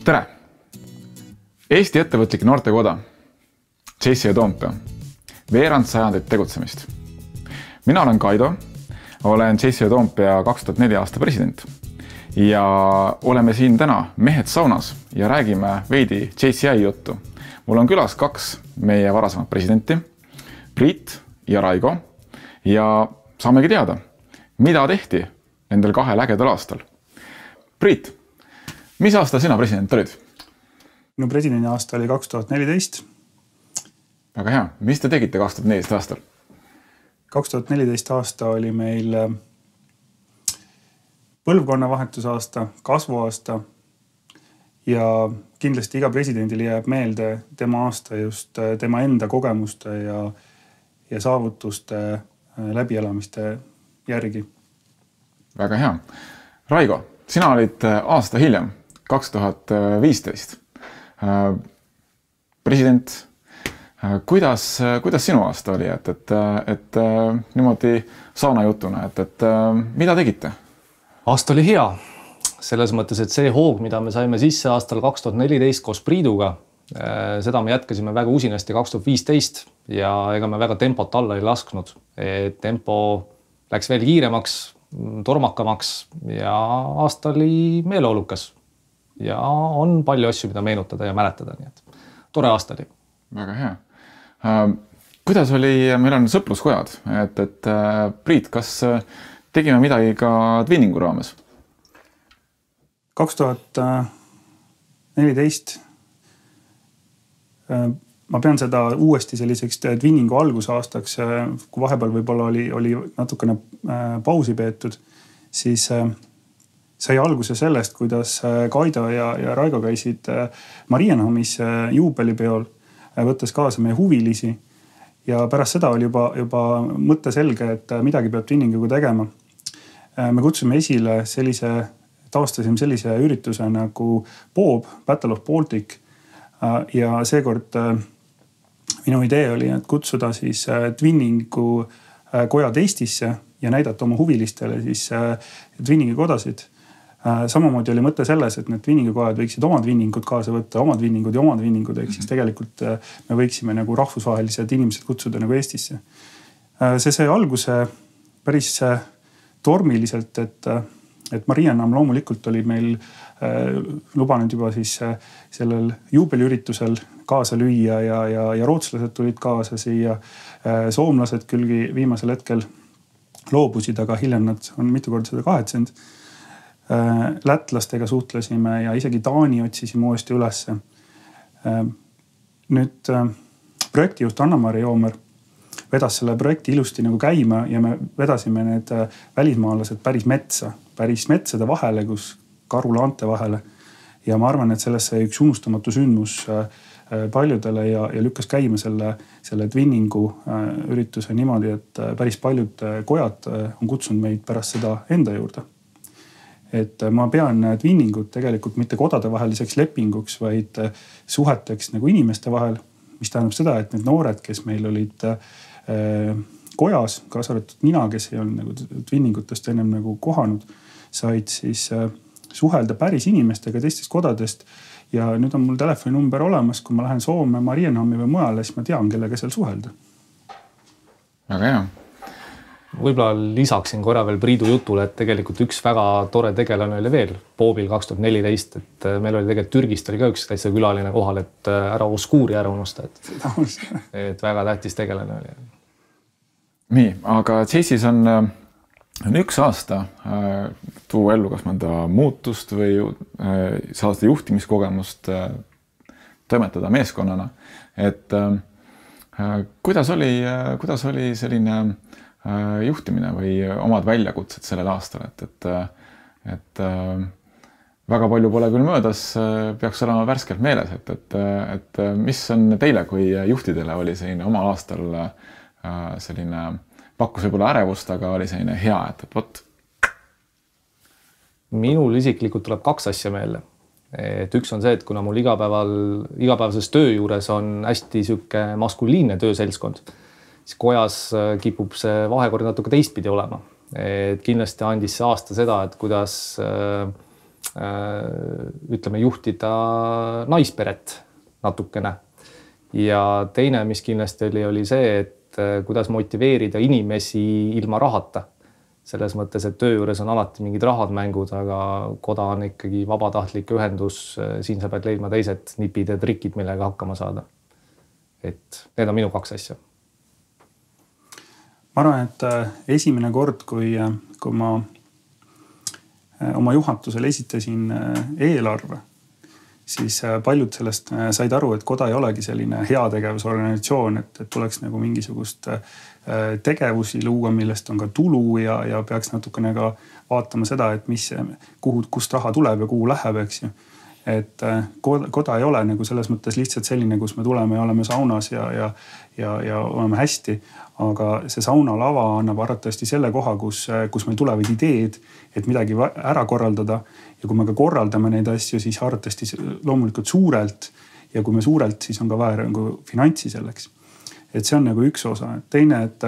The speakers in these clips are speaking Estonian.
Tere! Eesti ettevõtlik noortekoda, JC Toompea, veerand sajandit tegutsemist. Mina olen Kaido, olen JC Toompea 2004 aasta president ja oleme siin täna mehed saunas ja räägime veidi JCI juttu. Mul on külas kaks meie varasemat presidenti, Priit ja Raigo, ja saamegi teada, mida tehti nendel kahel ägedal aastal. Priit, mis aasta sina president olid? Minu presidendi aasta oli 2014. Väga hea. Mis te tegite 2014 aastal? 2014 aasta oli meil põlvkonnavahetusaasta, kasvuaasta ja kindlasti iga presidendile jääb meelde tema aasta just tema enda kogemuste ja saavutuste läbielamiste järgi. Väga hea. Raigo, sina olid aasta hiljem, 2015. President, kuidas sinu aasta oli, et niimoodi saunajutuna, et mida tegite? Aasta oli hea. Selles mõttes, et see hoog, mida me saime sisse aastal 2014 koos Priiduga, seda me jätkasime väga usinasti 2015 ja ega me väga tempot alla ei lasknud. Tempo läks veel kiiremaks, tormakamaks ja aasta oli meeleolukas. Ja on palju asju, mida meenutada ja mäletada. Nii et tore aasta oli. Väga hea. Kuidas oli, meil on sõpruskojad, et Priit, kas tegime midagi ka Twinningu raames? 2014 ma pean seda uuesti selliseks Twinningu algusaastaks, kui vahepeal võib-olla oli natukene pausi peetud, siis sai alguse sellest, kuidas Kaido ja Raigo käisid Marienhammis juubelipeol, võttes kaasa meie huvilisi. Ja pärast seda oli juba mõtte selge, et midagi peab Twinninguga tegema. Me kutsume esile taastasime sellise ürituse nagu BOB, Battle of Baltic. Ja seekord minu idee oli, et kutsuda siis Twinningu kojad Eestisse ja näidata oma huvilistele siis Twinningu kodasid. Samamoodi oli mõte selles, et need Twinningu kojad võiksid omad Twinningud kaasa võtta, omad Twinningud, ehk siis tegelikult me võiksime nagu rahvusvahelised inimesed kutsuda nagu Eestisse. See sai alguse päris tormiliselt, et Marienham loomulikult oli meil lubanud juba siis sellel juubeliüritusel kaasa lüüa ja rootslased tulid kaasa siia. Soomlased külgi viimasel hetkel loobusid, aga hiljem nad on mitu korda seda kahetsenud. Lätlastega suhtlesime ja isegi Taani otsisime uuesti ülesse. Nüüd projektijuht Anna-Mari Joomer vedas selle projekti ilusti nagu käima ja me vedasime need välismaalased päris metsade vahele, kus karulaante vahele. Ja ma arvan, et sellesse üks unustamatu sündmus paljudele ja lükkas käima selle Twinningu ürituse niimoodi, et päris paljud kojad on kutsunud meid pärast seda enda juurde. Et ma pean Twinningut tegelikult mitte kodade vaheliseks lepinguks, vaid suheteks nagu inimeste vahel, mis tähendab seda, et need noored, kes meil olid kojas, kaasa arvatud mina, kes ei olnud nagu Twinningutest ennem nagu kohanud, said siis suhelda päris inimestega teistest kodadest ja nüüd on mul telefoninumber olemas, kui ma lähen Soome, Marienhammi või mujale, siis ma tean, kellega seal suhelda. Väga hea. Võib-olla lisaksin korra veel Priidu jutule, et tegelikult üks väga tore tegelane oli veel Boobil 2014, et meil oli tegelikult Türgist oli ka üks täitsa külaline kohal, et ära Oskuuri ära unusta, et väga tähtis tegelane oli. Nii, aga JC-s on üks aasta tuua ellu kas mõnda muutust või saada juhtimiskogemust toimetada meeskonnana. Et kuidas oli selline juhtimine või omad väljakutsed sellel aastal, et väga palju pole küll möödas, peaks olema värskelt meeles, et mis on teile kui juhtidele oli selline omal aastal selline pakkus võib-olla ärevust, aga oli selline hea, et võt. Minul isiklikult tuleb kaks asja meelde. Et üks on see, et kuna mul igapäevases töö juures on hästi süke maskuliinne tööselskond, siis kojas kipub see vahekord natuke teistpidi olema. Et kindlasti andis see aasta seda, et kuidas ütleme, juhtida naisperet natukene. Ja teine, mis kindlasti oli see, et kuidas motiveerida inimesi ilma rahata. Selles mõttes, et töö juures on alati mingid rahad mängud, aga koda on ikkagi vabatahtlik ühendus. Siin sa pead leidma teised nipid ja trikid, millega hakkama saada. Et need on minu 2 asja. Ma arvan, et esimene kord, kui ma oma juhatusele esitasin eelarve, siis paljud sellest said aru, et koda ei olegi selline heategevusorganisatsioon, et tuleks nagu mingisugust tegevusi luua, millest on ka tulu ja peaks natukene ka vaatama seda, et kust raha tuleb ja kuhu läheb, eks ju. Et koda ei ole nagu selles mõttes lihtsalt selline, kus me tuleme ja oleme saunas ja oleme hästi. Aga see saunalava annab arvatavasti selle koha, kus meil tulevad ideed, et midagi ära korraldada. Ja kui me ka korraldame neid asju, siis arvatavasti loomulikult suurelt. Ja kui me suurelt, siis on ka vaja nagu finantsi selleks. Et see on nagu üks osa. Teine, et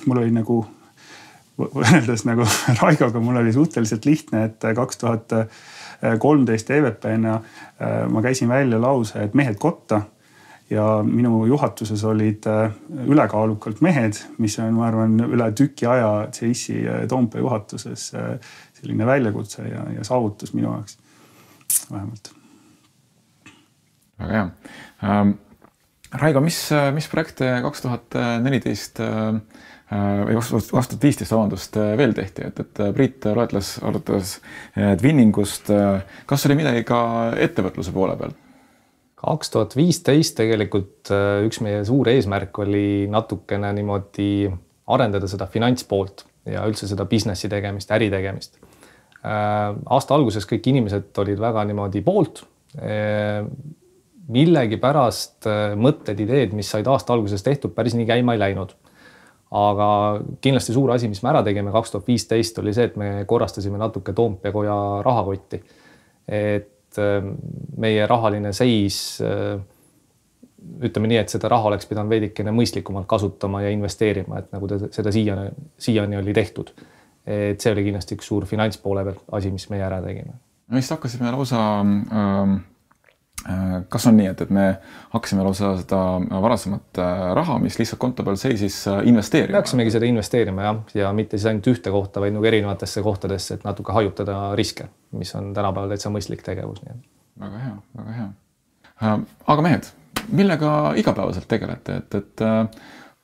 mul oli nagu, võrreldes nagu Raigoga, mul oli suhteliselt lihtne, et 2013 EVP-na ma käisin välja lause, et mehed kotta. Ja minu juhatuses olid ülekaalukalt mehed, mis on, ma arvan, üle tüki aja CIS-i Toompea juhatuses selline väljakutse ja saavutus minu jaoks vähemalt. Väga hea. Raigo, mis projekte 2014 või 2015 veel tehti? Et Priit arvates Twinningust. Kas oli midagi ka ettevõtluse poole peal? 2015 tegelikult üks meie suur eesmärk oli natukene niimoodi arendada seda finantspoolt ja üldse seda businessi tegemist, äri tegemist. Aasta alguses kõik inimesed olid väga niimoodi poolt. Millegi pärast mõtted, ideed, mis said aasta alguses tehtud, päris nii käima ei läinud. Aga kindlasti suur asi, mis me ära tegime 2015 oli see, et me korrastasime natuke Toompea koja rahakotti. Et meie rahaline seis, ütleme nii, et seda raha oleks pidanud veidikene mõistlikumalt kasutama ja investeerima, et nagu seda siiani oli tehtud. Et see oli kindlasti üks suur finantspoole peal asi, mis meie ära tegime. Me vist hakkasime lausa, kas on nii, et me hakkasime lausa seda varasemat raha, mis lihtsalt konto peal seisis investeerima? Peaksimegi seda investeerima ja mitte siis ainult ühte kohta, vaid nagu erinevatesse kohtadesse, et natuke hajutada riske, mis on tänapäeval täitsa mõistlik tegevus. Väga hea, väga hea. Aga mehed, millega igapäevaselt tegelete? Et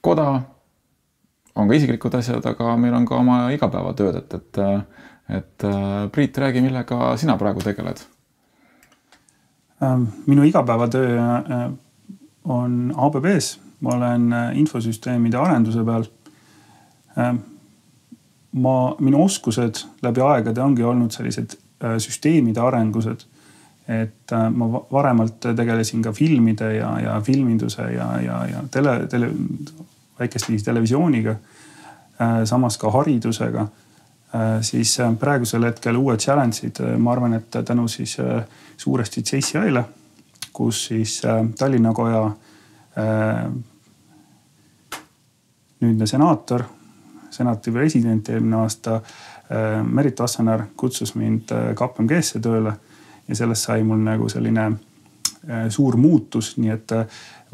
koda on ka isiklikud asjad, aga meil on ka oma igapäevatööd. Et Priit, räägi, millega sina praegu tegeled? Minu igapäevatöö on ABB-s. Ma olen infosüsteemide arenduse peal. Minu oskused läbi aegade ongi olnud sellised süsteemide arengused. Et ma varemalt tegelesin ka filmide ja filminduse ja väikesti televisiooniga, samas ka haridusega. Siis praegusel hetkel uued challenge'id, ma arvan, et tänu siis suuresti CCI-le, kus siis Tallinna koja nüüdne senaator, senati president eelmine aasta Merit Vassanar kutsus mind KPMG-sse tööle ja sellest sai mul nagu selline suur muutus, nii et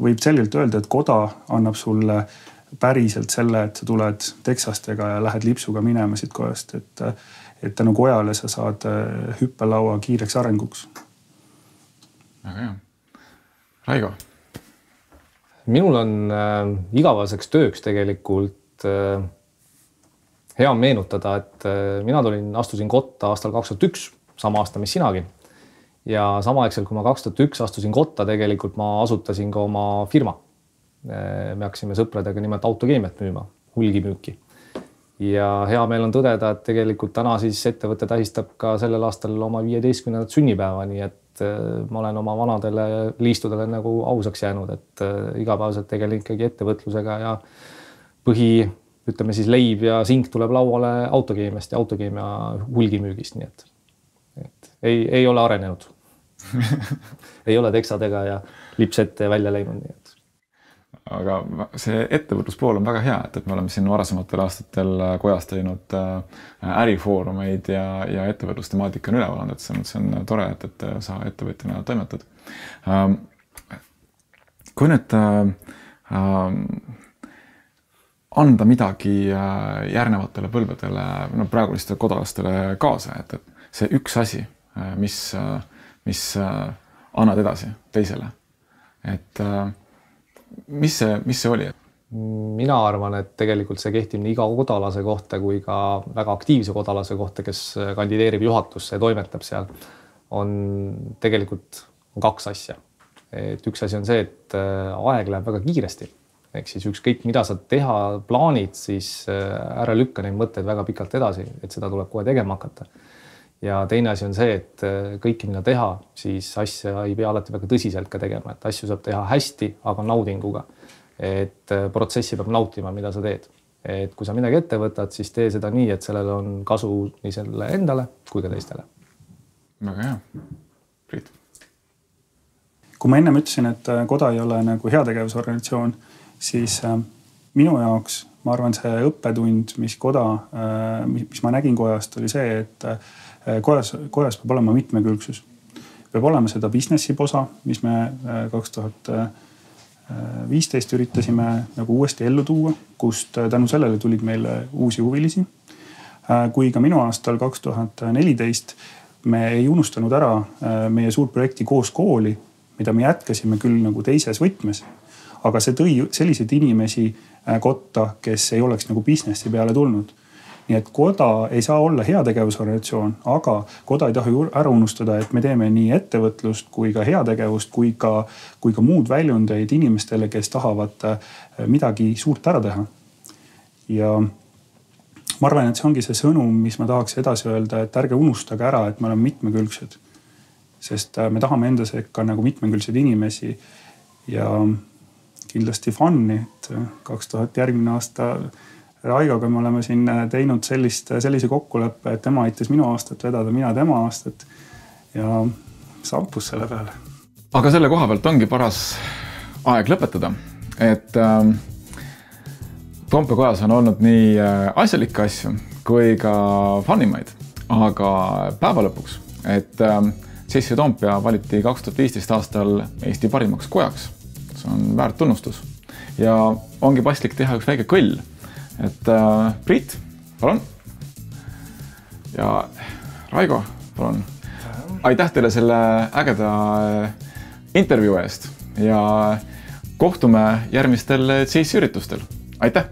võib selgelt öelda, et koda annab sulle päriselt selle, et sa tuled teksastega ja lähed lipsuga minema siit kojast, et tänu kojale sa saad hüppelaua kiireks arenguks. Väga hea. Raigo? Minul on igavaseks tööks tegelikult hea meenutada, et mina astusin kotta aastal 2001, sama aasta, mis sinagi. Ja samaaegselt, kui ma 2001 astusin kotta, tegelikult ma asutasin ka oma firma. Me hakkasime sõpradega nimelt autokeemiat müüma, hulgimüüki. Ja hea meel on tõdeda, et tegelikult täna siis ettevõte tähistab ka sellel aastal oma 15. sünnipäeva, nii et ma olen oma vanadele liistudele nagu ausaks jäänud, et igapäevaselt tegelen ikkagi ettevõtlusega ja ütleme siis leib ja sink tuleb lauale autokeemiast ja autokeemia hulgimüügist, nii et ei ole arenenud. Ei ole teksadega ja lipsette välja läinud, nii et aga see ettevõtluspool on väga hea, et me oleme siin varasematel aastatel kojas teinud ärifoorumeid ja ettevõtlustemaatika on üleval olnud, et see on tore, et sa ettevõtjana toimetad. Kui nüüd anda midagi järgnevatele põlvedele, praegulistele kodalastele kaasa, et see üks asi, mis annad edasi teisele, et mis see oli? Mina arvan, et tegelikult see kehtib nii iga kodalase kohta kui ka väga aktiivse kodalase kohta, kes kandideerib juhatusse ja toimetab seal, on tegelikult kaks asja. Et üks asi on see, et aeg läheb väga kiiresti. Ehk siis ükskõik, mida sa teha plaanid, siis ära lükka neid mõtteid väga pikalt edasi, et seda tuleb kohe tegema hakata. Ja teine asi on see, et kõike, mida teha, siis asja ei pea alati väga tõsiselt ka tegema, et asju saab teha hästi, aga naudinguga. Et protsessi peab nautima, mida sa teed. Et kui sa midagi ette võtad, siis tee seda nii, et sellel on kasu nii selle endale kui ka teistele. Väga hea. Priit. Kui ma ennem ütlesin, et koda ei ole nagu heategevusorganisatsioon, siis minu jaoks, ma arvan, see õppetund, mis ma nägin kojast, oli see, et kojas peab olema mitmekülgsus. Peab olema seda businessi osa, mis me 2015 üritasime nagu uuesti ellu tuua, kust tänu sellele tulid meile uusi huvilisi. Kui ka minu aastal 2014 me ei unustanud ära meie suur projekti koos kooli, mida me jätkasime küll nagu teises võtmes, aga see tõi selliseid inimesi kotta, kes ei oleks nagu businessi peale tulnud. Nii et koda ei saa olla heategevusorganisatsioon, aga koda ei taha ära unustada, et me teeme nii ettevõtlust kui ka heategevust, kui ka muud väljundeid inimestele, kes tahavad midagi suurt ära teha. Ja ma arvan, et see ongi see sõnum, mis ma tahaks edasi öelda, et ärge unustage ära, et me oleme mitmekülgsed. Sest me tahame enda sekka nagu mitmekülgseid inimesi ja kindlasti fun'i, et 2000 järgmine aasta Raigoga me oleme siin teinud sellise kokkuleppe, et tema aitas minu aastat vedada, mina tema aastat ja sampus selle peale. Aga selle koha pealt ongi paras aeg lõpetada, et Toompea kojas on olnud nii asjalikke asju kui ka fun'imaid, aga päeva lõpuks, et CSV Toompea valiti 2015 aastal Eesti parimaks kojaks. See on väärt tunnustus. Ja ongi paslik teha üks väike kõll. Et Priit, palun. Ja Raigo, palun. Aitäh teile selle ägeda intervjuu eest ja kohtume järgmistel CSV üritustel. Aitäh!